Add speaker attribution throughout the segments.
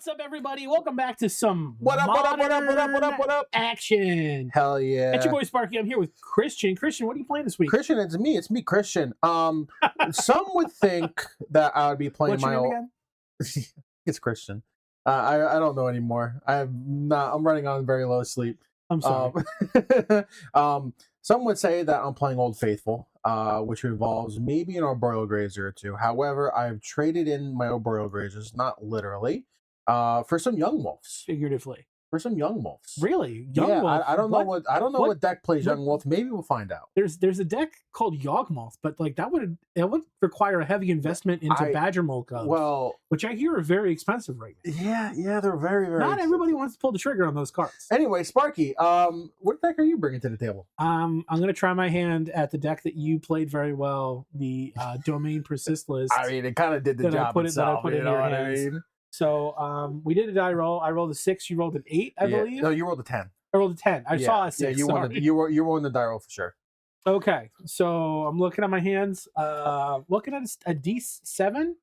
Speaker 1: What's up, everybody? Welcome back to some
Speaker 2: What up, what up, what up, what up, what up, what up?
Speaker 1: action.
Speaker 2: Hell yeah.
Speaker 1: It's your boy Sparky. I'm here with Christian. Christian, what are you playing this week?
Speaker 2: Christian, it's me, Christian. Some would think that I would be playing
Speaker 1: What's your
Speaker 2: my
Speaker 1: name
Speaker 2: old...
Speaker 1: again?
Speaker 2: It's Christian. I don't know anymore. I'm running on very low sleep.
Speaker 1: I'm sorry.
Speaker 2: Some would say that I'm playing Old Faithful, which involves maybe an Arboreal Grazer or two. However, I've traded in my Arboreal Grazers, not literally, for some Yawgmoths.
Speaker 1: Figuratively.
Speaker 2: For some Yawgmoths.
Speaker 1: Really?
Speaker 2: Yeah,
Speaker 1: Yawgmoth?
Speaker 2: I don't know what deck plays
Speaker 1: what-
Speaker 2: Yawgmoth. Maybe we'll find out.
Speaker 1: There's a deck called Yawgmoth, but like that would require a heavy investment into Badger Mole Cubs.
Speaker 2: Well,
Speaker 1: which I hear are very expensive right now.
Speaker 2: yeah, they're very, very.
Speaker 1: Not everybody wants to pull the trigger on those cards.
Speaker 2: Anyway, Sparky, what deck are you bringing to the table?
Speaker 1: I'm gonna try my hand at the deck that you played very well, the Domain Persist list.
Speaker 2: I mean, it kind of did the
Speaker 1: That I
Speaker 2: job
Speaker 1: put
Speaker 2: itself.
Speaker 1: in
Speaker 2: You know
Speaker 1: your
Speaker 2: what I
Speaker 1: hands.
Speaker 2: mean?
Speaker 1: So we did a die roll. I rolled a 6. You rolled an 8, I believe.
Speaker 2: No, you rolled a 10.
Speaker 1: I rolled a 10. I saw a 6.
Speaker 2: Yeah, you won. You won the die roll for sure.
Speaker 1: Okay, so I'm looking at my hands. Looking at a D7,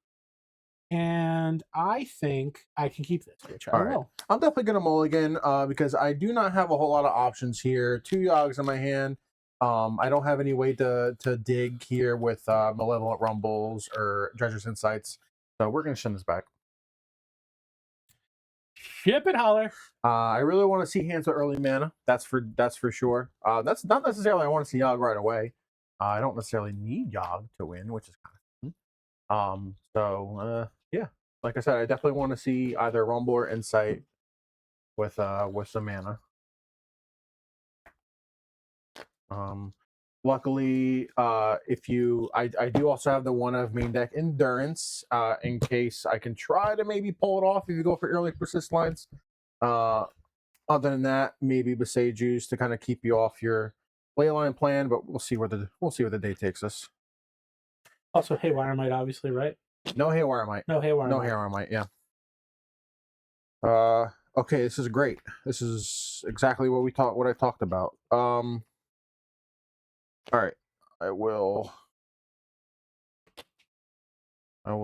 Speaker 1: and I think I can keep this, which I will.
Speaker 2: I'm definitely gonna mulligan because I do not have a whole lot of options here. 2 Yogs in my hand. I don't have any way to dig here with Malevolent Rumbles or Dredger's Insights. So we're gonna send this back.
Speaker 1: Ship it, holler.
Speaker 2: I really want to see hands with early mana. That's for sure. That's not necessarily I want to see Yogg right away. I don't necessarily need Yogg to win, which is kind of fun. Yeah, like I said, I definitely want to see either Rumble or Insight with some mana. Luckily, I do also have the one of main deck Endurance, in case I can try to maybe pull it off if you go for early persist lines. Other than that, maybe Besaju's to kind of keep you off your leyline plan, but we'll see where the day takes us.
Speaker 1: Also, Haywire Might, obviously, right?
Speaker 2: No Haywire Might.
Speaker 1: No Haywire Might.
Speaker 2: No Haywire Might. Yeah. Okay, this is great. This is exactly what I talked about. All right, I will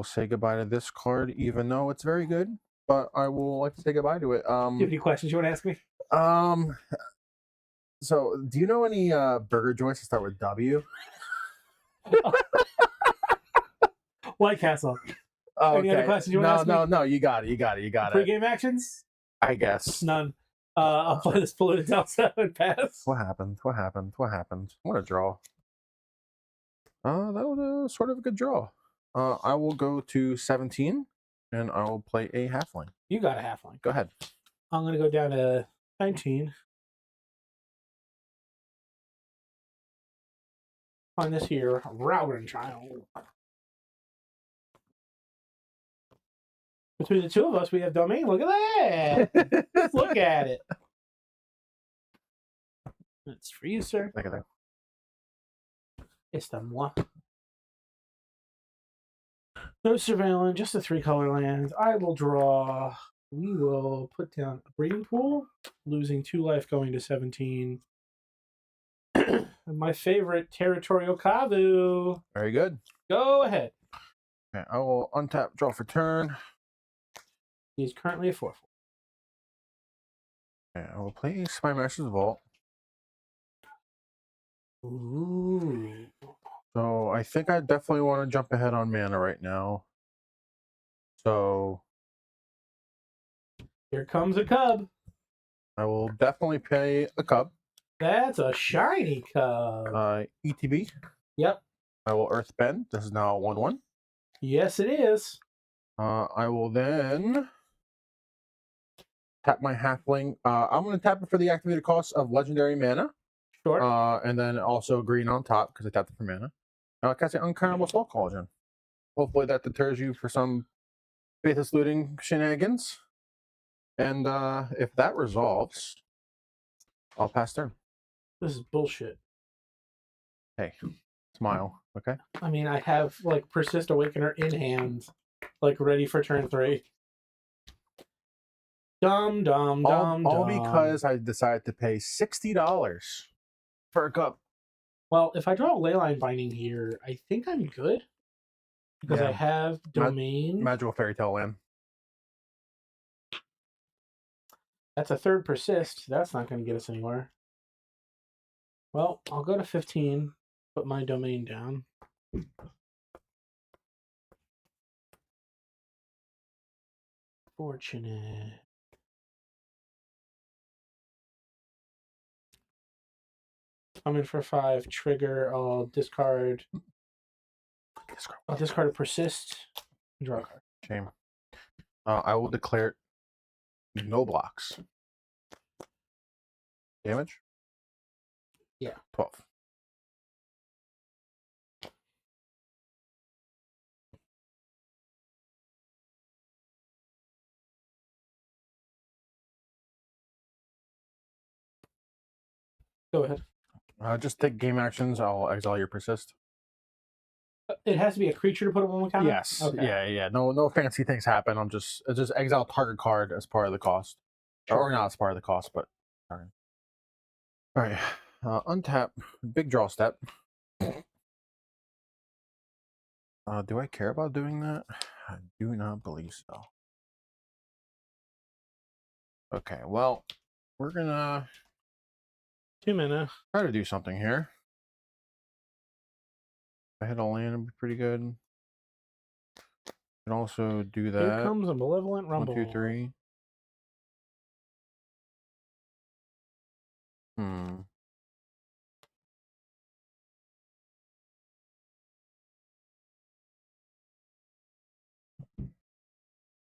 Speaker 2: say goodbye to this card, even though it's very good. But I will like to say goodbye to it.
Speaker 1: Do you have any questions you want to ask me?
Speaker 2: So do you know any burger joints that start with W?
Speaker 1: White Castle.
Speaker 2: Oh,
Speaker 1: Any other questions you want to ask me?
Speaker 2: No, you got it.
Speaker 1: Pre-game actions?
Speaker 2: I guess.
Speaker 1: None. I'll play this polluted Delta and pass.
Speaker 2: What happened? What a draw. That was sort of a good draw. I will go to 17, and I will play a halfling.
Speaker 1: You got a halfling.
Speaker 2: Go ahead.
Speaker 1: I'm going to go down to 19. On this here, Router Child. Between the two of us, we have Domain. Look at that! Let's look at it. That's for you, sir.
Speaker 2: Look at that.
Speaker 1: It's the moi. No surveillance, just a 3-color land. I will draw. We will put down a breeding pool, losing 2 life, going to 17. My favorite, Territorial Kavu.
Speaker 2: Very good.
Speaker 1: Go ahead.
Speaker 2: Okay, I will untap, draw for turn.
Speaker 1: He's currently a 4/4.
Speaker 2: Okay, I will play Spy Master's Vault.
Speaker 1: Ooh.
Speaker 2: So I think I definitely want to jump ahead on mana right now. So
Speaker 1: Here comes a cub.
Speaker 2: I will definitely pay a cub.
Speaker 1: That's a shiny cub.
Speaker 2: ETB.
Speaker 1: Yep.
Speaker 2: I will Earthbend. This is now a 1/1.
Speaker 1: Yes, it is.
Speaker 2: I will then tap my halfling. I'm going to tap it for the activated cost of legendary mana.
Speaker 1: Sure.
Speaker 2: And then also green on top because I tapped it for mana. Cast an Uncountable Soul Cauldron. Hopefully that deters you for some faithless looting shenanigans. And if that resolves, I'll pass turn.
Speaker 1: This is bullshit.
Speaker 2: Hey, smile, okay?
Speaker 1: I mean, I have like Persist Awakener in hand, like ready for turn 3.
Speaker 2: All because I decided to pay $60 for a cup.
Speaker 1: Well, if I draw a Leyline Binding here, I think I'm good. Because I have Domain.
Speaker 2: Magical Fairy Tale Land.
Speaker 1: That's a third persist. That's not going to get us anywhere. Well, I'll go to 15. Put my domain down. Fortunate. I'm in for 5. Trigger. I'll discard. I'll discard a persist. Draw a card.
Speaker 2: Shame. I will declare no blocks. Damage?
Speaker 1: Yeah.
Speaker 2: 12.
Speaker 1: Go ahead.
Speaker 2: Just take game actions. I'll exile your persist.
Speaker 1: It has to be a creature to put up on the counter?
Speaker 2: Yes.
Speaker 1: Okay.
Speaker 2: Yeah. No fancy things happen. It's just exile target card as part of the cost.
Speaker 1: Sure.
Speaker 2: Or not as part of the cost, but sorry. All right. Untap. Big draw step. Do I care about doing that? I do not believe so. Okay, well, we're gonna
Speaker 1: 2 mana.
Speaker 2: try to do something here. If I hit a land, it'd be pretty good. Can also do that.
Speaker 1: Here comes a malevolent rumble.
Speaker 2: 1, 2, 3.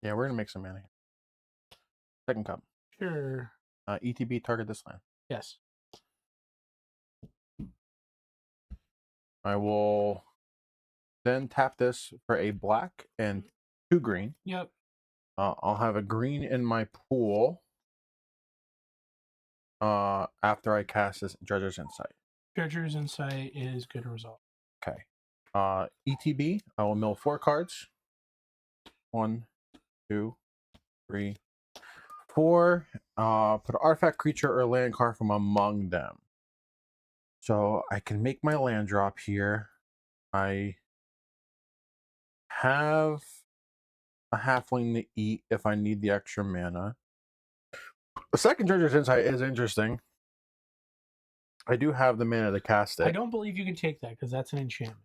Speaker 2: Yeah, we're gonna make some mana here. Second cup.
Speaker 1: Sure.
Speaker 2: ETB, target this land.
Speaker 1: Yes.
Speaker 2: I will then tap this for a black and 2 green.
Speaker 1: Yep.
Speaker 2: I'll have a green in my pool after I cast this Dredger's Insight.
Speaker 1: Dredger's Insight is good result.
Speaker 2: Okay. ETB, I will mill 4 cards. 1, 2, 3, 4. Put an artifact, creature, or land card from among them. So I can make my land drop here. I have a halfling to eat if I need the extra mana. The second Dredger's Insight is interesting. I do have the mana to cast it.
Speaker 1: I don't believe you can take that because that's an enchantment.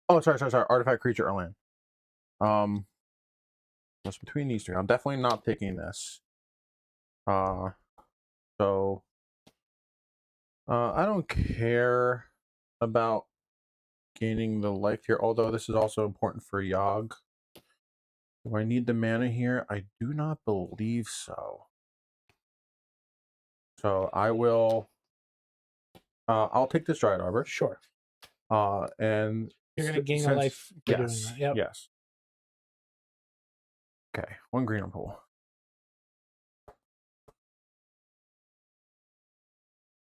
Speaker 2: Oh, sorry. Artifact, creature, or land. What's between these 3? I'm definitely not taking this. So I don't care about gaining the life here, although this is also important for Yawg. Do I need the mana here? I do not believe so. So I will I'll take this Dryad Arbor.
Speaker 1: Sure.
Speaker 2: And
Speaker 1: you're gonna gain a life for doing that. Yep.
Speaker 2: Yes. Okay, 1 green on pool.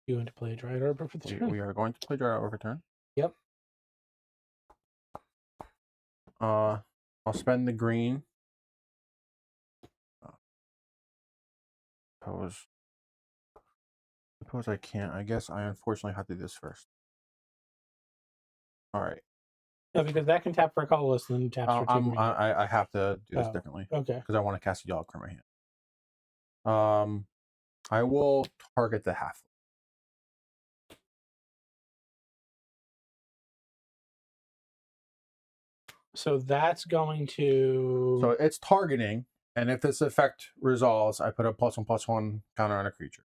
Speaker 1: You want to play a Dryad Arbor for the turn?
Speaker 2: We are going to play Dryad Arbor for turn.
Speaker 1: Yep.
Speaker 2: I'll spend the green. Suppose I can't. I guess I unfortunately have to do this first. All right.
Speaker 1: No, because that can tap for a colorless and then taps for 2 green.
Speaker 2: I have to do this differently.
Speaker 1: Okay.
Speaker 2: Because I want to cast a Yawg from my hand. I will target the half.
Speaker 1: So that's going to.
Speaker 2: So it's targeting, and if this effect resolves, I put a +1/+1 counter on a creature.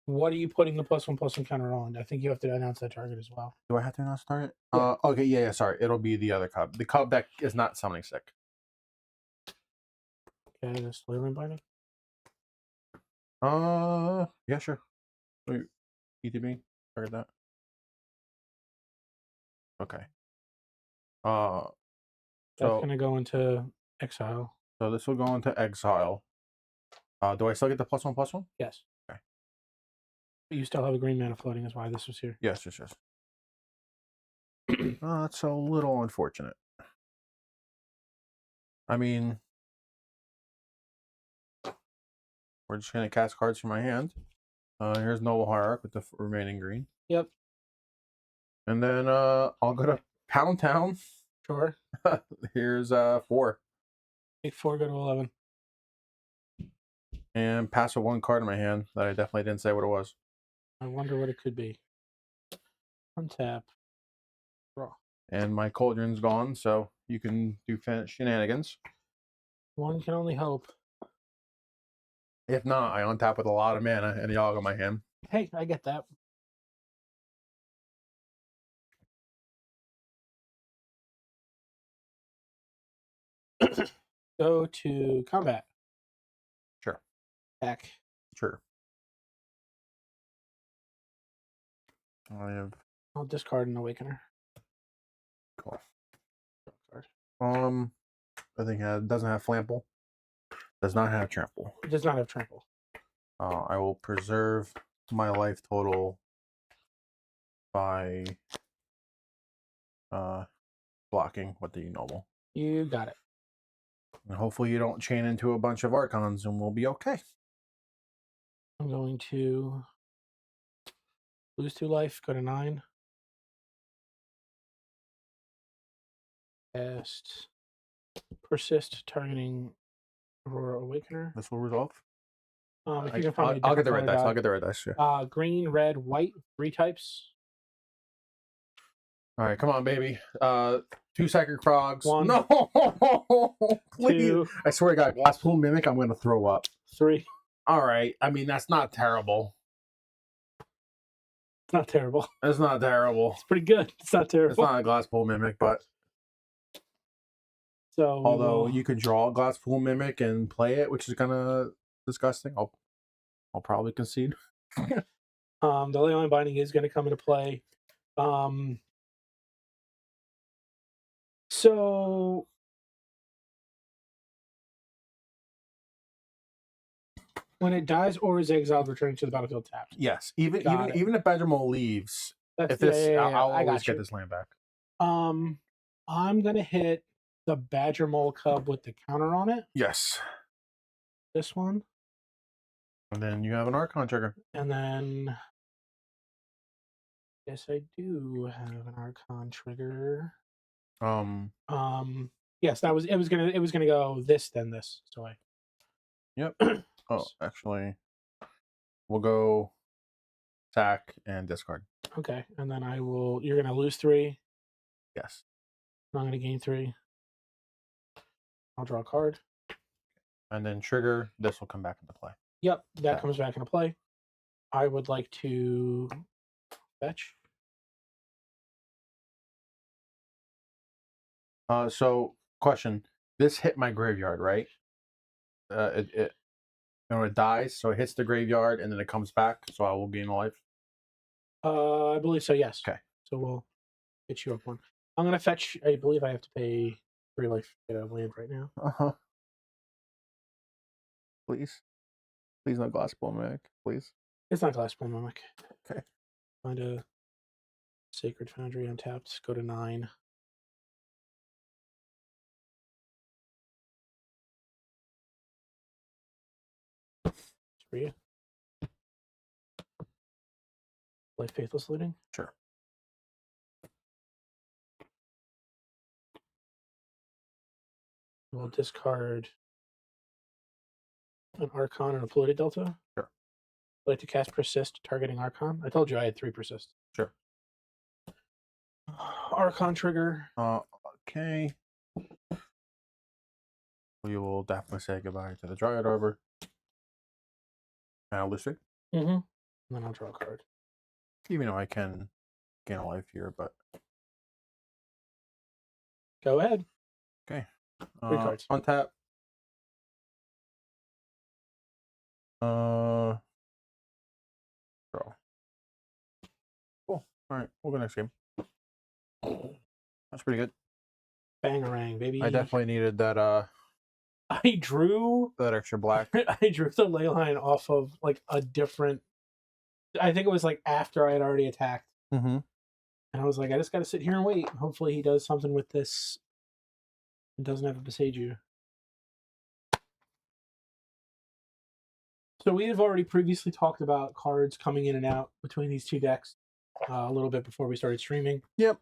Speaker 1: What are you putting the +1/+1 counter on? I think you have to announce that target as well.
Speaker 2: Do I have to announce target?
Speaker 1: Yeah.
Speaker 2: Okay, yeah, sorry. It'll be the other cub. The cub that is not summoning sick.
Speaker 1: Okay, this Leyland Binding?
Speaker 2: Yeah, sure. Wait, ETB, target that. Okay.
Speaker 1: That's gonna go into exile.
Speaker 2: So this will go into exile. Do I still get the +1/+1?
Speaker 1: Yes.
Speaker 2: Okay.
Speaker 1: But you still have a green mana floating, is why this was here.
Speaker 2: Yes. That's a little unfortunate. I mean, we're just gonna cast cards from my hand. Here's Noble Hierarch with the remaining green.
Speaker 1: Yep.
Speaker 2: And then I'll go to Pound Town.
Speaker 1: Sure.
Speaker 2: Here's 4.
Speaker 1: Take 4, go to 11.
Speaker 2: And pass with 1 card in my hand that I definitely didn't say what it was.
Speaker 1: I wonder what it could be. Untap. Draw.
Speaker 2: And my cauldron's gone, so you can do shenanigans.
Speaker 1: One can only hope.
Speaker 2: If not, I untap with a lot of mana and a Yawg in my hand.
Speaker 1: Hey, I get that. Go to combat.
Speaker 2: Sure.
Speaker 1: Attack.
Speaker 2: Sure.
Speaker 1: I'll discard an Awakener.
Speaker 2: Cool.
Speaker 1: Card.
Speaker 2: I think it doesn't have Flample. Does not have Trample.
Speaker 1: It does not have Trample.
Speaker 2: I will preserve my life total by blocking with the normal.
Speaker 1: You got it.
Speaker 2: And hopefully you don't chain into a bunch of Archons and we'll be okay.
Speaker 1: I'm going to lose 2 life, go to 9. Cast Persist, targeting Aurora Awakener.
Speaker 2: This will resolve.
Speaker 1: If you can find
Speaker 2: I'll get the red dice. I'll get the red dice. Yeah.
Speaker 1: Green, red, white, 3 types.
Speaker 2: All right, come on, baby. 2 Sacred Frogs.
Speaker 1: 1.
Speaker 2: No, please.
Speaker 1: 2.
Speaker 2: I swear to God, Glass Pool Mimic, I'm going to throw up.
Speaker 1: 3.
Speaker 2: All right. I mean, that's not terrible.
Speaker 1: It's not terrible.
Speaker 2: It's not terrible.
Speaker 1: It's pretty good. It's not terrible.
Speaker 2: It's not a Glass Pool Mimic, but
Speaker 1: so
Speaker 2: although you could draw a Glass Pool Mimic and play it, which is kind of disgusting, I'll probably concede.
Speaker 1: The Leyline Binding is going to come into play. So when it dies or is exiled, returning to the battlefield tapped.
Speaker 2: Yes, even if Badgermole leaves,
Speaker 1: That's,
Speaker 2: if this,
Speaker 1: yeah,
Speaker 2: I'll
Speaker 1: I
Speaker 2: always
Speaker 1: got you.
Speaker 2: get this land back.
Speaker 1: I'm gonna hit the Badger Mole Cub with the counter on it.
Speaker 2: Yes.
Speaker 1: This one.
Speaker 2: And then you have an Archon trigger.
Speaker 1: And then yes, I do have an Archon trigger. Yes, it was gonna go this, then this. So I
Speaker 2: Yep. Oh, actually, we'll go attack and discard.
Speaker 1: Okay, and then you're gonna lose 3.
Speaker 2: Yes.
Speaker 1: I'm gonna gain 3. I'll draw a card.
Speaker 2: And then trigger, this will come back into play.
Speaker 1: Yep, that comes back into play. I would like to fetch.
Speaker 2: So question. This hit my graveyard, right? It dies, so it hits the graveyard and then it comes back, so I will gain a life.
Speaker 1: I believe so, yes.
Speaker 2: Okay.
Speaker 1: So we'll get you up 1. I'm gonna fetch. I believe I have to pay 3 life to get a land right now.
Speaker 2: Uh-huh. Please. Please no Glass Pool Mimic, please.
Speaker 1: It's not Glass Pool Mimic.
Speaker 2: Okay.
Speaker 1: Find a Sacred Foundry untapped. Go to 9. For you. Play Faithless Looting?
Speaker 2: Sure.
Speaker 1: We'll discard an Archon and a Polluted Delta.
Speaker 2: Sure.
Speaker 1: I'd like to cast Persist, targeting Archon. I told you I had 3 Persist.
Speaker 2: Sure.
Speaker 1: Archon trigger.
Speaker 2: Okay. We will definitely say goodbye to the Dryad Arbor. And I'll lose 3.
Speaker 1: Mm-hmm. And then I'll draw a card.
Speaker 2: Even though I can gain a life here, but
Speaker 1: Go ahead.
Speaker 2: okay.
Speaker 1: 3 cards.
Speaker 2: Untap. Draw. Cool. Alright, we'll go next game. That's pretty good.
Speaker 1: Bangarang, baby.
Speaker 2: I definitely needed that
Speaker 1: I drew
Speaker 2: that extra black.
Speaker 1: I drew the ley line off of like a different. I think it was like after I had already attacked.
Speaker 2: Mm-hmm.
Speaker 1: And I was like, I just got to sit here and wait. Hopefully he does something with this. And doesn't have to besage you. So we have already previously talked about cards coming in and out between these 2 decks a little bit before we started streaming.
Speaker 2: Yep.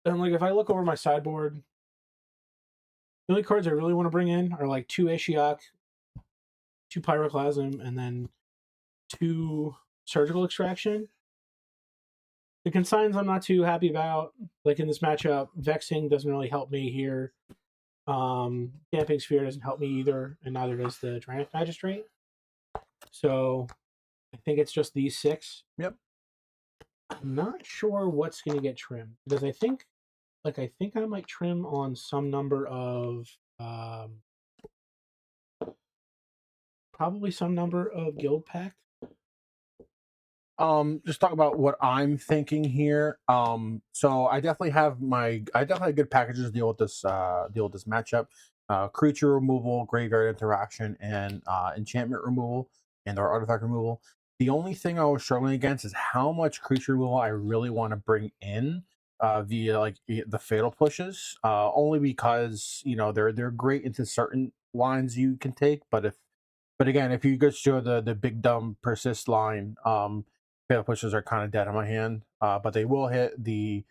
Speaker 1: And like if I look over my sideboard, The only cards I really want to bring in are like 2 Ashiok, 2 Pyroclasm, and then 2 Surgical Extraction. The consigns I'm not too happy about. Like in this matchup, Vexing doesn't really help me here. Damping Sphere doesn't help me either, and neither does the Tyrannic Magistrate. So I think it's just these 6.
Speaker 2: Yep.
Speaker 1: I'm not sure what's going to get trimmed because I think I might trim on some number of probably some number of Guild Pact.
Speaker 2: Just talk about what I'm thinking here. So I definitely have good packages to deal with this matchup. Creature removal, graveyard interaction, and enchantment removal and or artifact removal. The only thing I was struggling against is how much creature removal I really want to bring in via the fatal pushes. Only because they're great into certain lines you can take, but again, if you just show the big dumb persist line, fatal pushes are kind of dead on my hand, but they will hit the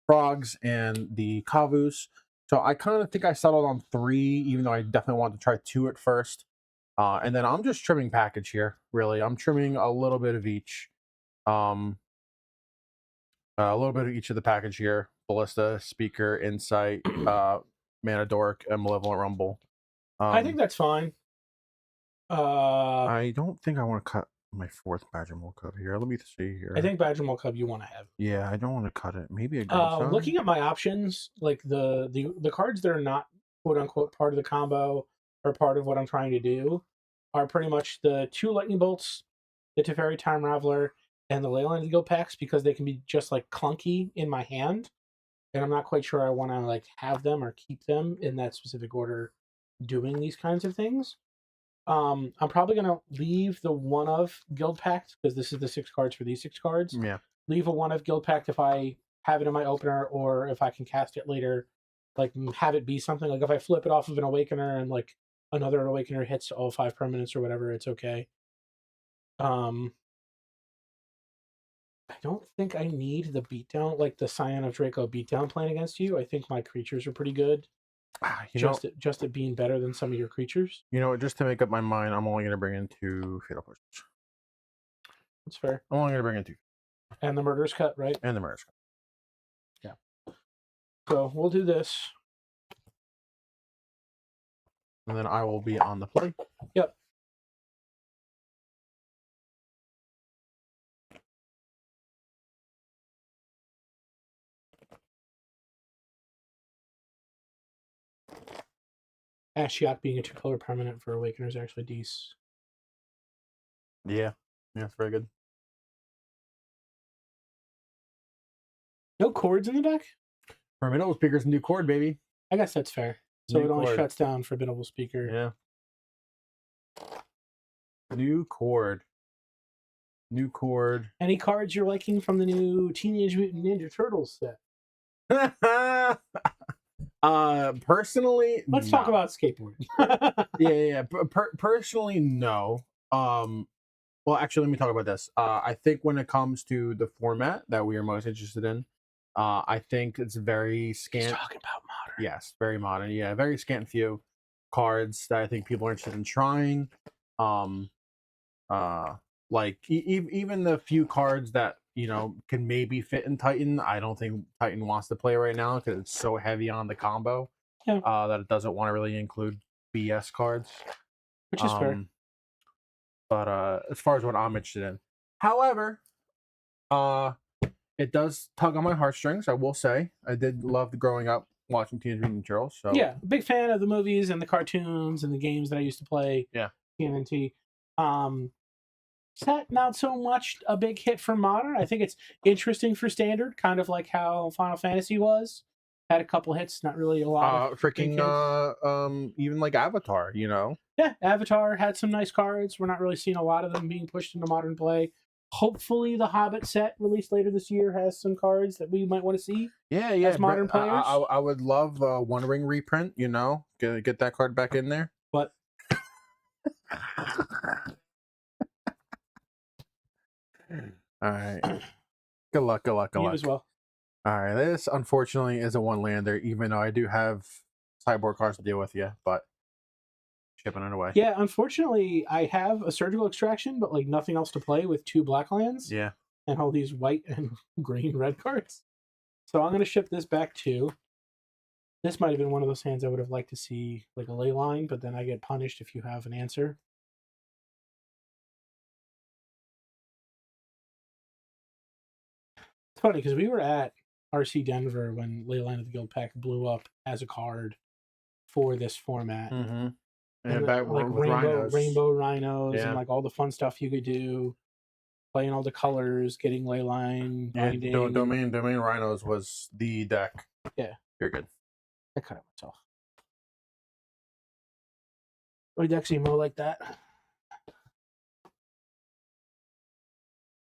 Speaker 2: frogs and the kavus. So I kind of think I settled on 3, even though I definitely wanted to try 2 at first. And then I'm just trimming package here. Really, I'm trimming a little bit of each. A little bit of each of the package here: Ballista, Speaker, Insight, Mana Dork, and Malevolent Rumble.
Speaker 1: I think that's fine.
Speaker 2: I don't think I want to cut my 4th Badger Mole Cub here. Let me see here.
Speaker 1: I think Badger Mole Cub you want to have.
Speaker 2: Yeah, I don't want to cut it. Maybe a Grandson.
Speaker 1: Looking at my options, like the cards that are not quote unquote part of the combo or part of what I'm trying to do are pretty much the 2 Lightning Bolts, the Teferi Time Raveler, and the Leyline Guild Packs because they can be just like clunky in my hand, and I'm not quite sure I want to like have them or keep them in that specific order doing these kinds of things. I'm probably gonna leave the 1 of Guild Pact because this is the 6 cards for these 6 cards.
Speaker 2: Yeah.
Speaker 1: Leave a 1 of Guild Pact if I have it in my opener, or if I can cast it later, like have it be something like if I flip it off of an Awakener and like another Awakener hits all 5 permanents or whatever, it's okay. I don't think I need the beatdown, like the Scion of Draco beatdown plan against you. I think my creatures are pretty good. Just it being better than some of your creatures.
Speaker 2: Just to make up my mind, I'm only going to bring in 2 fatal pushes.
Speaker 1: That's fair.
Speaker 2: I'm only going to bring in 2.
Speaker 1: And the Murderous Cut, right?
Speaker 2: And the Murderous Cut.
Speaker 1: Yeah. So we'll do this.
Speaker 2: And then I will be on the play.
Speaker 1: Yep. Ashiok being a 2-color permanent for Awakener is actually decent.
Speaker 2: Yeah, it's very good.
Speaker 1: No chords in the deck?
Speaker 2: Formidable Speaker's a new chord, baby.
Speaker 1: I guess that's fair. So
Speaker 2: New
Speaker 1: it only
Speaker 2: chord.
Speaker 1: shuts down Formidable Speaker.
Speaker 2: Yeah. New chord.
Speaker 1: Any cards you're liking from the new Teenage Mutant Ninja Turtles set?
Speaker 2: Personally,
Speaker 1: let's talk about skateboarding.
Speaker 2: yeah. Personally, no. Well, actually, let me talk about this. I think when it comes to the format that we are most interested in, I think it's very scant.
Speaker 1: He's talking about modern.
Speaker 2: Yes, very modern. Yeah, very scant few cards that I think people are interested in trying. Like even the few cards that can maybe fit in Titan, I don't think Titan wants to play right now because it's so heavy on the combo.
Speaker 1: Yeah.
Speaker 2: That it doesn't want to really include BS cards,
Speaker 1: which is fair.
Speaker 2: But as far as what I'm interested in, however, it does tug on my heartstrings. I will say, I did love growing up watching Teenage Mutant Ninja Turtles. So
Speaker 1: yeah, big fan of the movies and the cartoons and the games that I used to play.
Speaker 2: Yeah,
Speaker 1: TNT. Set not so much a big hit for modern. I think it's interesting for standard, kind of like how Final Fantasy was. Had a couple hits, not really a lot.
Speaker 2: Even like Avatar,
Speaker 1: Yeah, Avatar had some nice cards. We're not really seeing a lot of them being pushed into modern play. Hopefully, the Hobbit set released later this year has some cards that we might want to see.
Speaker 2: Yeah.
Speaker 1: As modern players,
Speaker 2: I would love One Ring reprint. Get that card back in there.
Speaker 1: But
Speaker 2: all right. Good luck.
Speaker 1: You as well.
Speaker 2: All right. This unfortunately is a 1-lander, even though I do have sideboard cards to deal with you, but shipping it away.
Speaker 1: Yeah, unfortunately, I have a surgical extraction, but like nothing else to play with 2 black lands
Speaker 2: Yeah.
Speaker 1: and all these white and green red cards. So I'm going to ship this back too. This might have been one of those hands I would have liked to see like a ley line, but then I get punished if you have an answer. It's funny because we were at RC Denver when Leyline of the Guild Pack blew up as a card for this format.
Speaker 2: Mm-hmm.
Speaker 1: And
Speaker 2: back
Speaker 1: like
Speaker 2: with
Speaker 1: rainbow rhinos
Speaker 2: Yeah.
Speaker 1: and like all the fun stuff you could do, playing all the colors, getting leyline, binding.
Speaker 2: Domain Rhinos was the deck.
Speaker 1: Yeah.
Speaker 2: You're good.
Speaker 1: I cut it myself. My decks emo like that.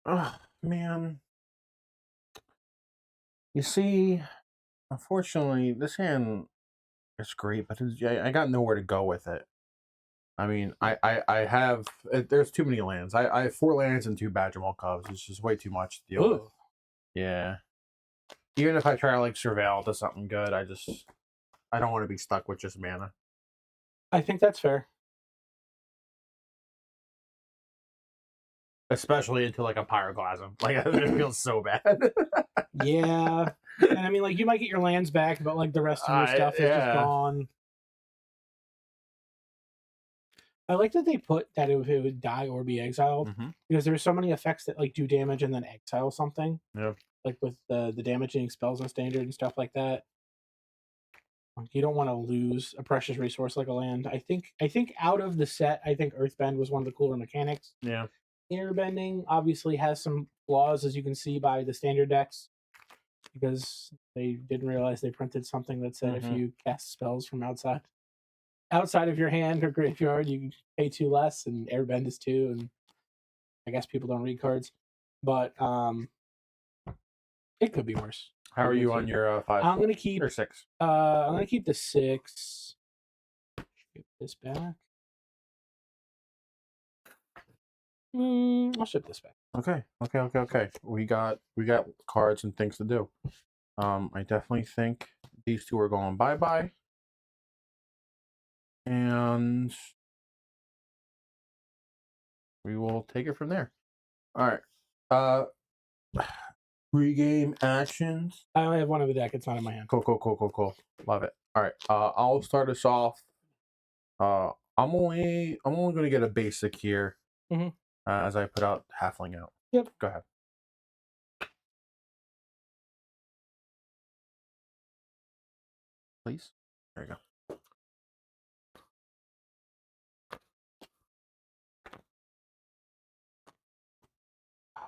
Speaker 2: Oh man. You see, unfortunately, this hand is great, but I got nowhere to go with it. I mean, I have there's too many lands. I have 4 lands and 2 Badgermaul Cubs. It's just way too much to deal with. Yeah. Even if I try to like surveil to something good, I don't want to be stuck with just mana.
Speaker 1: I think that's fair.
Speaker 2: Especially into like a Pyroclasm. Like it feels so bad.
Speaker 1: Yeah. And I mean, like, you might get your lands back, but like the rest of your stuff is just gone. I like that they put that it would die or be exiled, because there's so many effects that like do damage and then exile something.
Speaker 2: Yeah.
Speaker 1: Like with the damaging spells on standard and stuff like that. You don't want to lose a precious resource like a land. I think out of the set, I think Earthbend was one of the cooler mechanics.
Speaker 2: Yeah.
Speaker 1: Airbending obviously has some flaws, as you can see by the standard decks, because they didn't realize they printed something that said if you cast spells from outside of your hand or graveyard, you pay 2 less, and Airbend is 2, and I guess people don't read cards, but it could be worse.
Speaker 2: How are you on your 5?
Speaker 1: I'm gonna keep
Speaker 2: or 6.
Speaker 1: I'm gonna keep the 6. Ship this back. I'll ship this back.
Speaker 2: Okay. We got cards and things to do. I definitely think these 2 are going bye-bye. And we will take it from there. All right. Pre-game actions.
Speaker 1: I only have one of the deck. It's not in my hand.
Speaker 2: Cool. Love it. All right. I'll start us off. I'm only going to get a basic here. As I put out Halfling out.
Speaker 1: Yep.
Speaker 2: Go ahead. Please. There you go.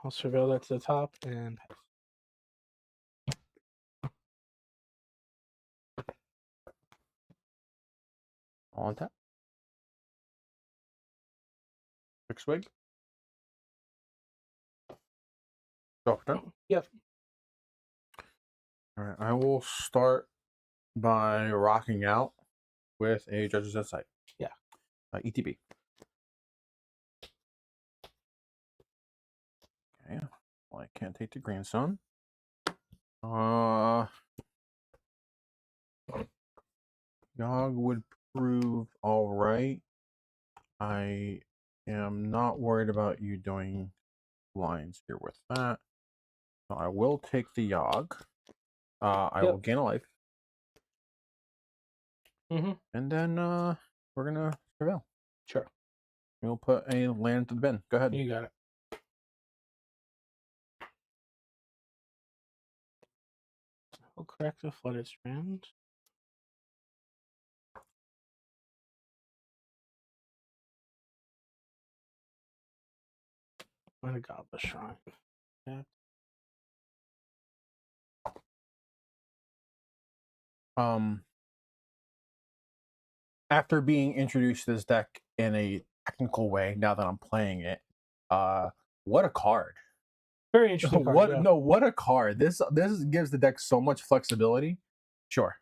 Speaker 1: I'll surveil that to the top and pass.
Speaker 2: On tap. Quick swig. Go for turn.
Speaker 1: Yep.
Speaker 2: All right. I will start by rocking out with a Judge's Insight.
Speaker 1: Yeah.
Speaker 2: ETB. Okay. Well, I can't take the greenstone. Yawg would prove all right. I am not worried about you doing lines here with that. So I will take the Yawg. I will gain a life. And then we're going to surveil.
Speaker 1: Sure.
Speaker 2: We'll put a land to the bin. Go ahead.
Speaker 1: You got it. We'll crack the flooded strand. And a Goblet Shrine. Yeah.
Speaker 2: After being introduced to this deck in a technical way, now that I'm playing it, what a card!
Speaker 1: Very interesting card.
Speaker 2: What a card! This gives the deck so much flexibility. Sure.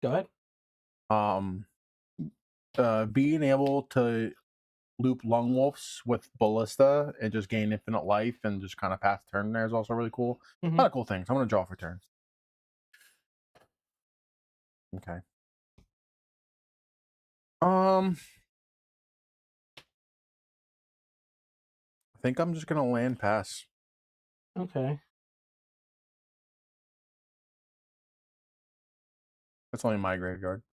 Speaker 1: Go
Speaker 2: ahead. Being able to loop Lungwolves with Ballista and just gain infinite life and just kind of pass turn there is also really cool. A lot of cool things. I'm going to draw for turns. Okay. I think I'm just gonna land pass.
Speaker 1: Okay.
Speaker 2: That's only my graveyard.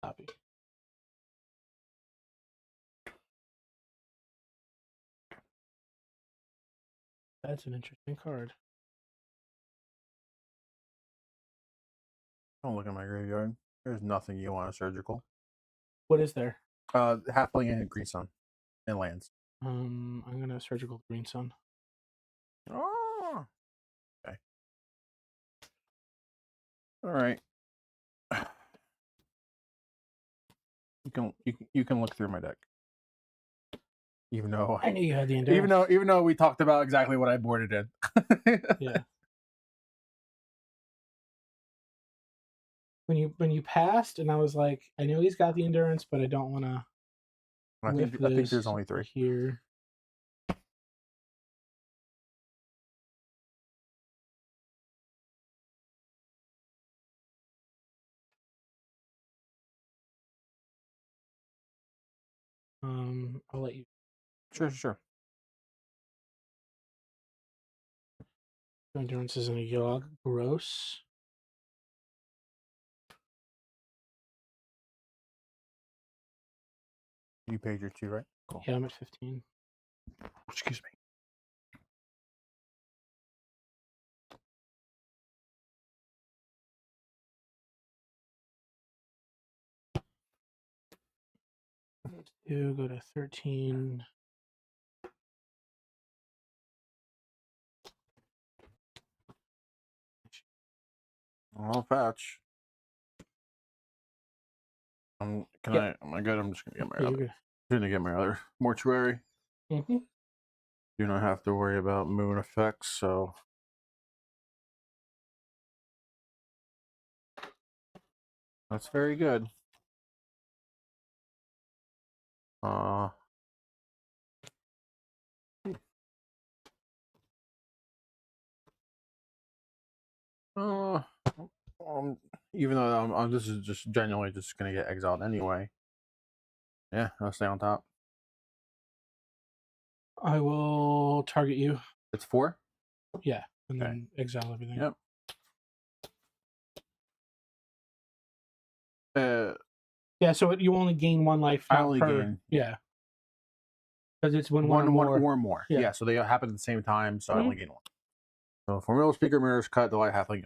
Speaker 1: Copy. That's an interesting card.
Speaker 2: Don't look at my graveyard. There's nothing you want a surgical.
Speaker 1: What is there?
Speaker 2: Halfling and Green Sun and lands.
Speaker 1: I'm gonna surgical Green Sun.
Speaker 2: Oh. Okay. All right. You can look through my deck. Even though
Speaker 1: I knew you had the endurance.
Speaker 2: even though we talked about exactly what I boarded in.
Speaker 1: Yeah. When you passed, and I was like, I know he's got the endurance, but I don't want to.
Speaker 2: I think there's only 3
Speaker 1: here. I'll let you.
Speaker 2: Sure.
Speaker 1: Endurance is in a Yawg. Gross.
Speaker 2: You paid your 2, right? Cool.
Speaker 1: Yeah, I'm at 15.
Speaker 2: Excuse me.
Speaker 1: Let's do go to 13.
Speaker 2: I'll fetch. Am I good? I'm just gonna get my other mortuary.
Speaker 1: Mm-hmm.
Speaker 2: Do not have to worry about moon effects, so that's very good. Even though I'm this is just genuinely just gonna get exiled anyway. Yeah, I'll stay on top.
Speaker 1: I will target you.
Speaker 2: It's 4.
Speaker 1: Yeah, and then exile everything.
Speaker 2: Yep.
Speaker 1: Yeah, so you only gain 1 life.
Speaker 2: I only gain.
Speaker 1: Yeah. Because it's when
Speaker 2: one
Speaker 1: or
Speaker 2: more.
Speaker 1: Yeah.
Speaker 2: Yeah, so they happen at the same time, so I only gain 1. So Formidable Speaker Mirrors cut the light halfling.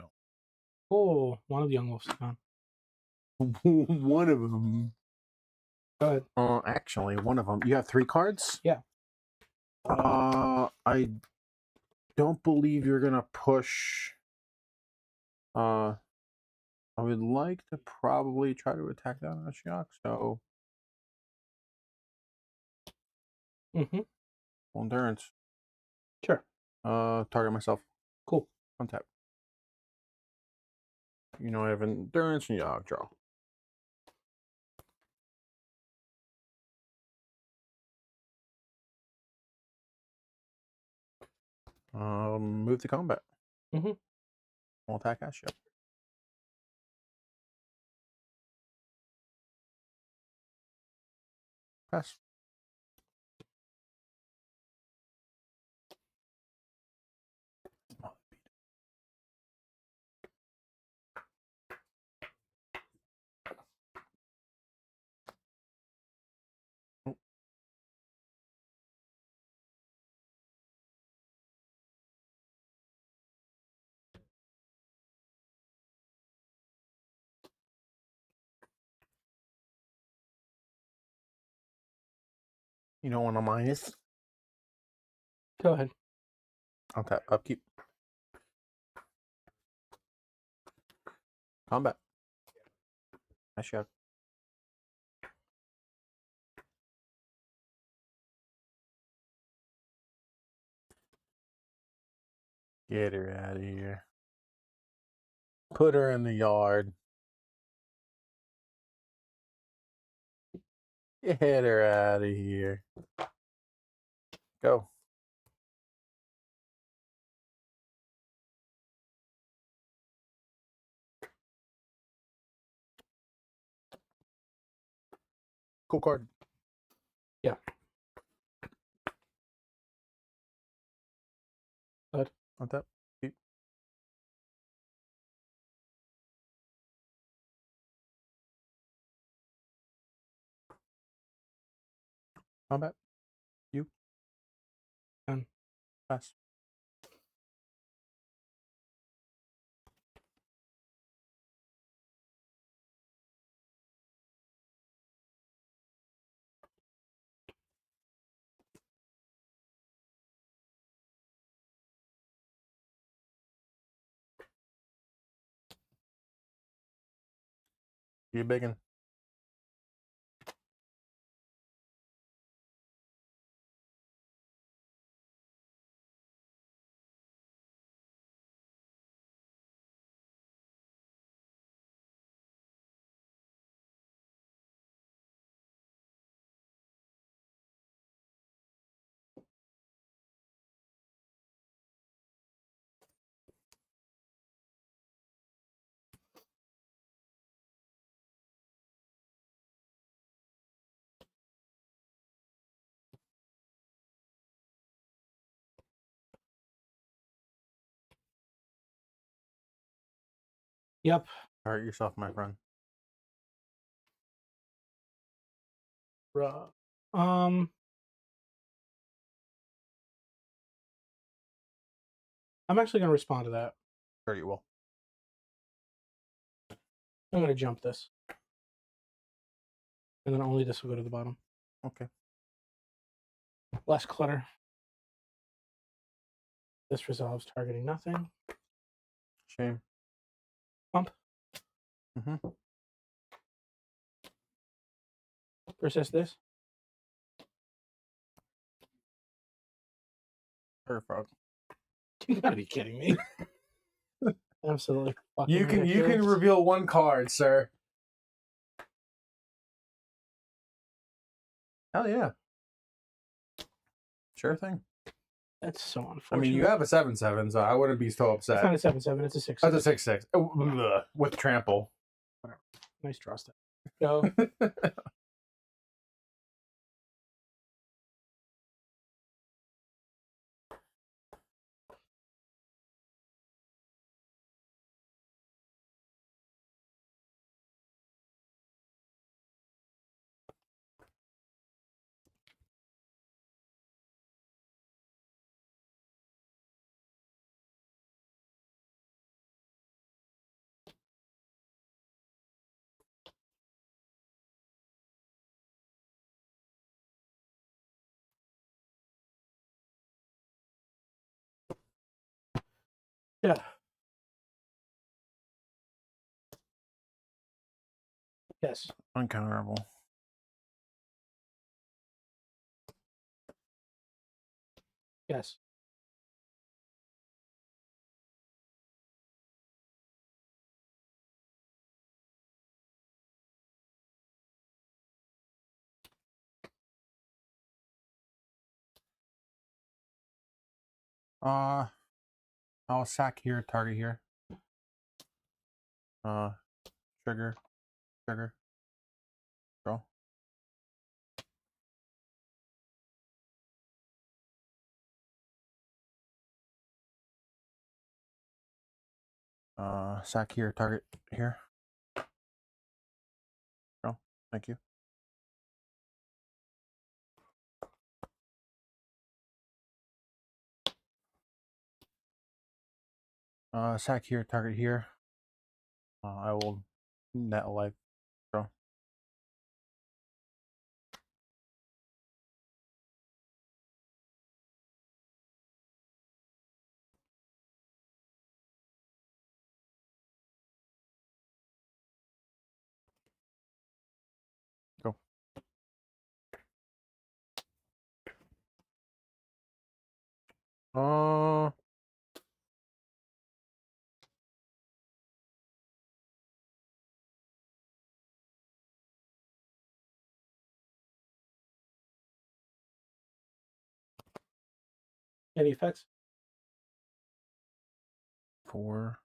Speaker 1: Oh, one of the Yawgmoths gone.
Speaker 2: One of them.
Speaker 1: Go ahead.
Speaker 2: Actually, one of them. You have 3 cards?
Speaker 1: Yeah.
Speaker 2: I don't believe you're gonna push. I would like to probably try to attack that on a shock, so. Endurance.
Speaker 1: Sure.
Speaker 2: Target myself.
Speaker 1: Cool.
Speaker 2: Untap. You know I have endurance and Yawg draw. Move to combat. I'll attack Ashia. Pass. You know what a minus?
Speaker 1: Go ahead.
Speaker 2: Untap. Upkeep. Combat. Ashia. Get her out of here. Put her in the yard. Get her out of here. Go. Cool card.
Speaker 1: Yeah. Good.
Speaker 2: On tap. Keep. Combat. You.
Speaker 1: Done.
Speaker 2: Pass. You biggin'.
Speaker 1: Yep.
Speaker 2: Hurt yourself, my friend.
Speaker 1: Bruh. I'm actually going to respond to that.
Speaker 2: Sure you will.
Speaker 1: I'm going to jump this. And then only this will go to the bottom.
Speaker 2: Okay.
Speaker 1: Less clutter. This resolves targeting nothing.
Speaker 2: Shame.
Speaker 1: Pump.
Speaker 2: Mm-hmm.
Speaker 1: Persist this.
Speaker 2: Frog.
Speaker 1: You gotta be kidding me. Absolutely.
Speaker 2: You can reveal one card, sir. Hell yeah. Sure thing.
Speaker 1: That's so unfortunate.
Speaker 2: I mean, you have a 7/7, so I wouldn't be so upset.
Speaker 1: It's not a 7/7, it's a 6/6.
Speaker 2: That's a 6/6. Oh, with trample.
Speaker 1: Whatever. Nice draw step. Go. Yeah. Yes.
Speaker 2: Uncounterable.
Speaker 1: Yes.
Speaker 2: I'll sack here, target here. Trigger. Draw. Sack here, target here. Draw. Thank you. Sack here, target here. I will net life. Draw. Go.
Speaker 1: Any effects?
Speaker 2: 4.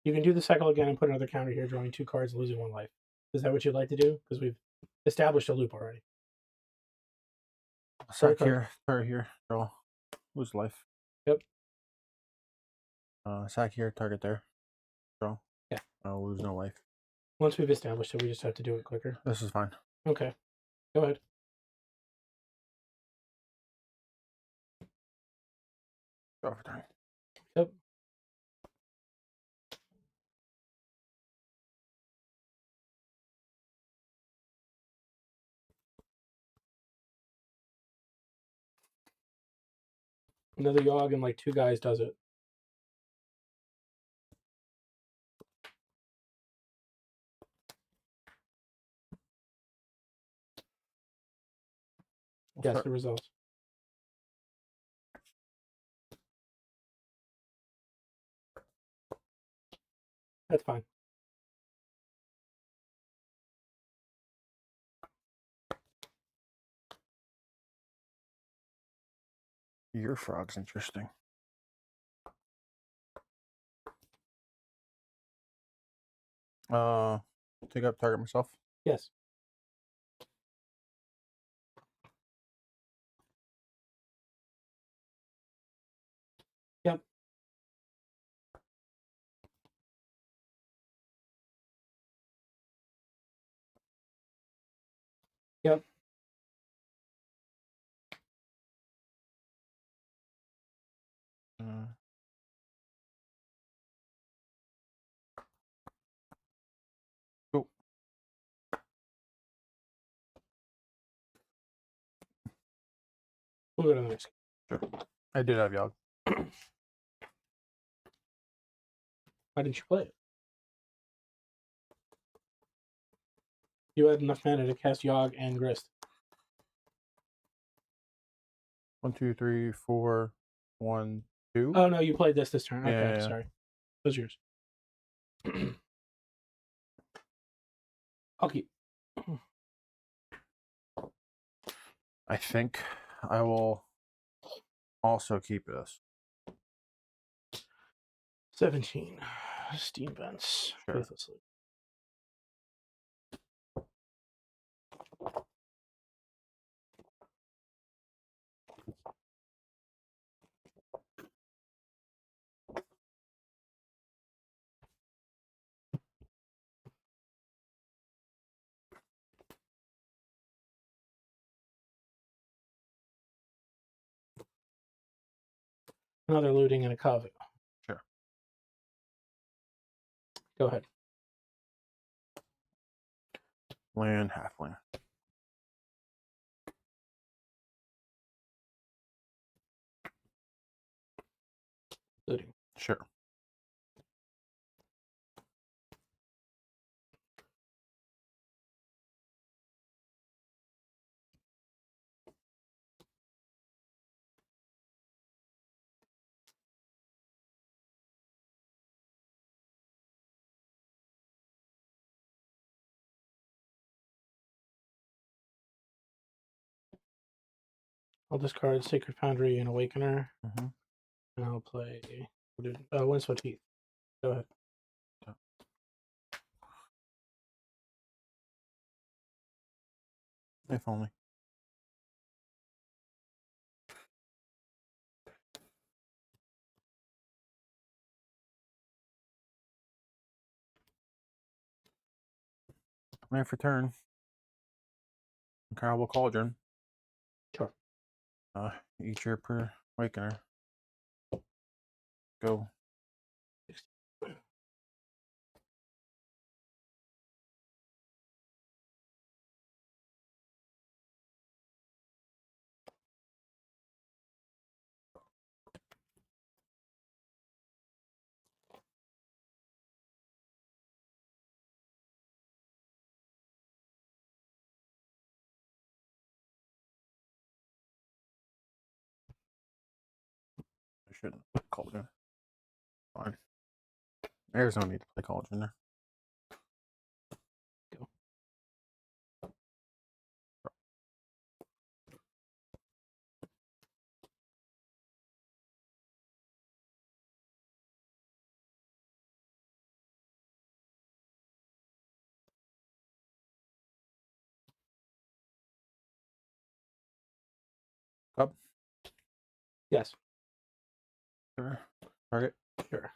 Speaker 1: You can do the cycle again and put another counter here, drawing 2 cards and losing 1 life. Is that what you'd like to do? Because we've established a loop already.
Speaker 2: Sack here, target here, draw, lose life.
Speaker 1: Yep.
Speaker 2: Sack here, target there, draw.
Speaker 1: Yeah.
Speaker 2: Lose no life.
Speaker 1: Once we've established it, we just have to do it quicker.
Speaker 2: This is fine.
Speaker 1: Okay. Go ahead.
Speaker 2: Go for turn.
Speaker 1: Yep. Another Yawg and like 2 guys does it. Guess the results. That's fine.
Speaker 2: Your frog's interesting. Take up, target myself.
Speaker 1: Yes. Yep. Yep.
Speaker 2: Cool.
Speaker 1: We'll go to the next.
Speaker 2: Sure. I did have Yawg.
Speaker 1: Why didn't you play it? You had enough mana to cast Yawg and Grist.
Speaker 2: 1, 2, 3, 4, 1, 2.
Speaker 1: Oh no, you played this turn. Okay,
Speaker 2: Yeah.
Speaker 1: sorry. Those are yours. I'll keep.
Speaker 2: I think I will also keep this.
Speaker 1: 17. Steam vents.
Speaker 2: Sure.
Speaker 1: Faithlessly. Another looting and a coven.
Speaker 2: Sure.
Speaker 1: Go ahead.
Speaker 2: Land, halfling.
Speaker 1: Looting.
Speaker 2: Sure.
Speaker 1: I'll discard Sacred Foundry and Awakener.
Speaker 2: Mm-hmm.
Speaker 1: And I'll play Windswept Heath. Go ahead.
Speaker 2: If only. Land for turn. Incredible Cauldron.
Speaker 1: Sure.
Speaker 2: Each year per Awakener. Go. I shouldn't have Cauldron. Fine. There's no need to play Cauldron there.
Speaker 1: Go. Yes.
Speaker 2: Sure. Target.
Speaker 1: Sure.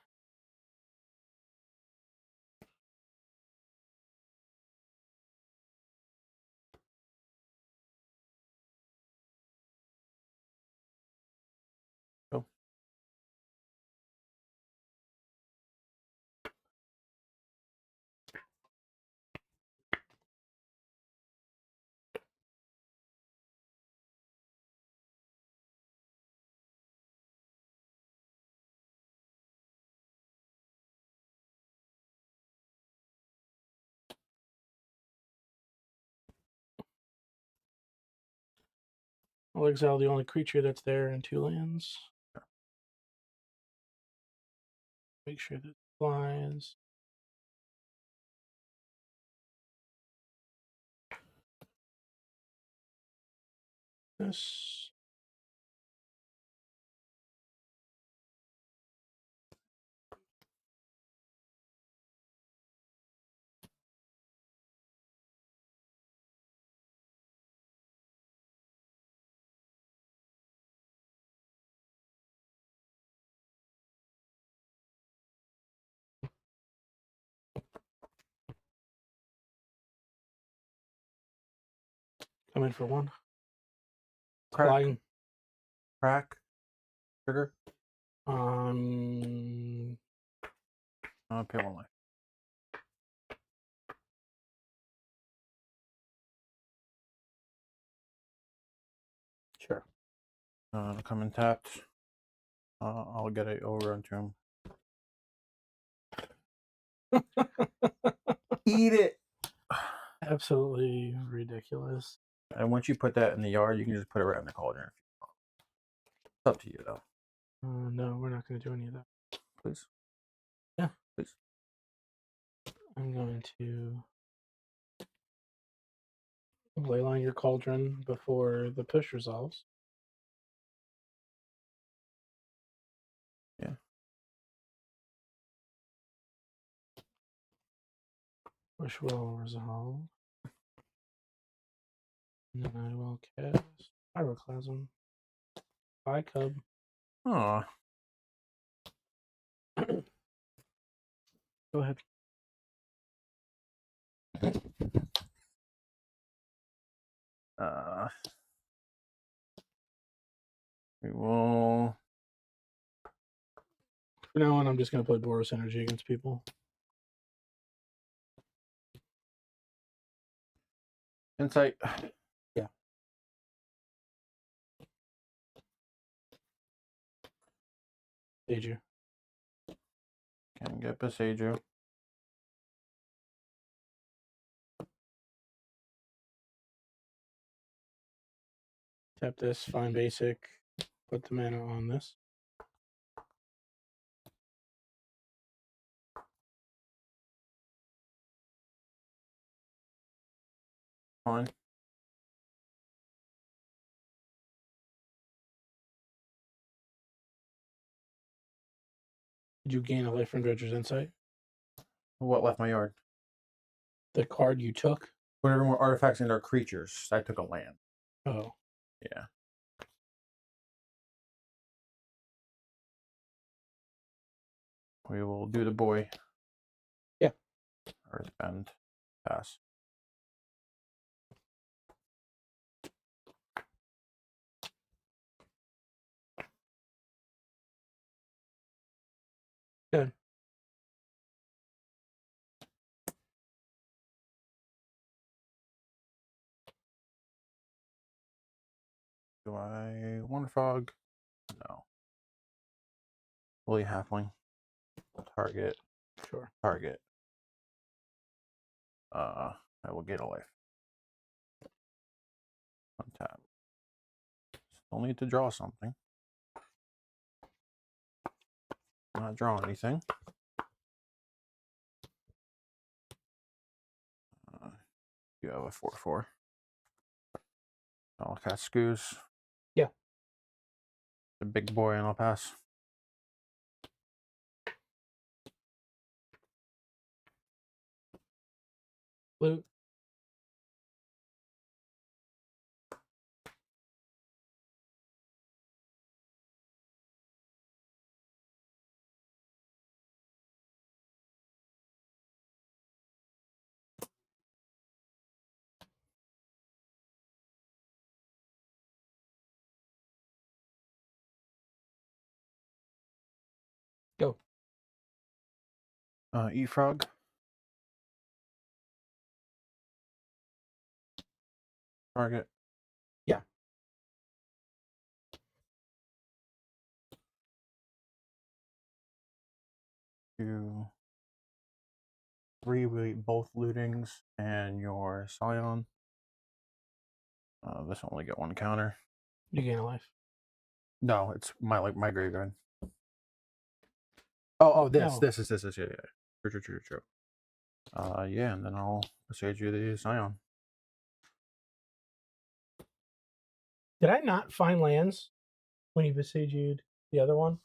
Speaker 2: Go.
Speaker 1: I'll exile the only creature that's there in 2 lands. Make sure that it flies. This. Come in for 1.
Speaker 2: Crack.
Speaker 1: Flying.
Speaker 2: Crack. Trigger.
Speaker 1: I'll
Speaker 2: pay 1 life.
Speaker 1: Sure.
Speaker 2: Come in tapped. I'll get it over onto him. Eat it.
Speaker 1: Absolutely ridiculous.
Speaker 2: And once you put that in the yard, you can just put it right in the cauldron. It's up to you, though.
Speaker 1: No, we're not going to do any of that.
Speaker 2: Please.
Speaker 1: Yeah.
Speaker 2: Please.
Speaker 1: I'm going to leyline your cauldron before the push resolves.
Speaker 2: Yeah.
Speaker 1: Push will resolve. And then I will cast Pyroclasm. Bye, Cub.
Speaker 2: Aw.
Speaker 1: Go ahead.
Speaker 2: We will.
Speaker 1: For now on, I'm just going to play Boros Energy against people.
Speaker 2: Insight.
Speaker 1: Yeah. Did you?
Speaker 2: Can get Besaju.
Speaker 1: Tap this, find basic, put the mana on this.
Speaker 2: Fine.
Speaker 1: Did you gain a life from Dredger's Insight?
Speaker 2: What left my yard?
Speaker 1: The card you took?
Speaker 2: Whatever more artifacts and our creatures. I took a land.
Speaker 1: Oh.
Speaker 2: Yeah. We will do the boy.
Speaker 1: Yeah.
Speaker 2: Earthbend. Pass.
Speaker 1: Good.
Speaker 2: Do I Wonder Frog? No. Woolly Halfling. Target.
Speaker 1: Sure.
Speaker 2: Target. I will get a life. Untap. Still need to draw something. Not drawing anything. You have a 4/4. I'll cast Scoos.
Speaker 1: Yeah.
Speaker 2: The big boy, and I'll pass.
Speaker 1: Blue.
Speaker 2: E-Frog. Target.
Speaker 1: Yeah.
Speaker 2: Two, three, both lootings, and your Scion. This will only get one counter.
Speaker 1: You gain a life.
Speaker 2: No, it's my graveyard. Oh, this,
Speaker 1: No.
Speaker 2: yeah. True. Yeah, and then I'll Presage you the Scion.
Speaker 1: Did I not find lands when you besieged the other one?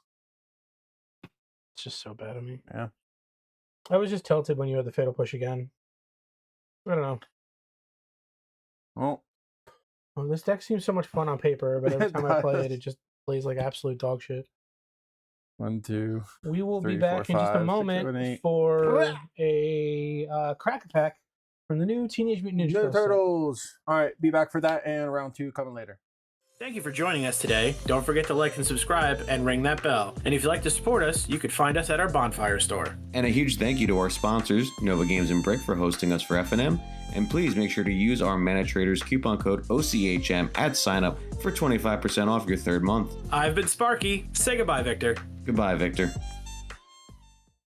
Speaker 1: It's just so bad of me.
Speaker 2: Yeah.
Speaker 1: I was just tilted when you had the Fatal Push again. I don't know.
Speaker 2: Well,
Speaker 1: This deck seems so much fun on paper, but every
Speaker 2: It
Speaker 1: time I play
Speaker 2: does.
Speaker 1: it, it just plays like absolute dog shit.
Speaker 2: 1, 2.
Speaker 1: We will be
Speaker 2: 3,
Speaker 1: back
Speaker 2: 4,
Speaker 1: in just a
Speaker 2: 5, 6,
Speaker 1: moment
Speaker 2: 7, 8.
Speaker 1: for a crack attack from the new Teenage Mutant Ninja
Speaker 2: Ninja
Speaker 1: Turtles set.
Speaker 2: Turtles. All right, be back for that, and round 2 coming later.
Speaker 3: Thank you for joining us today. Don't forget to like and subscribe and ring that bell. And if you'd like to support us, you could find us at our Bonfire store.
Speaker 4: And a huge thank you to our sponsors, Nova Games and Brick, for hosting us for FNM. And please make sure to use our Mana Traders coupon code OCHM at sign up for 25% off your third month.
Speaker 3: I've been Sparky. Say goodbye, Victor.
Speaker 4: Goodbye, Victor.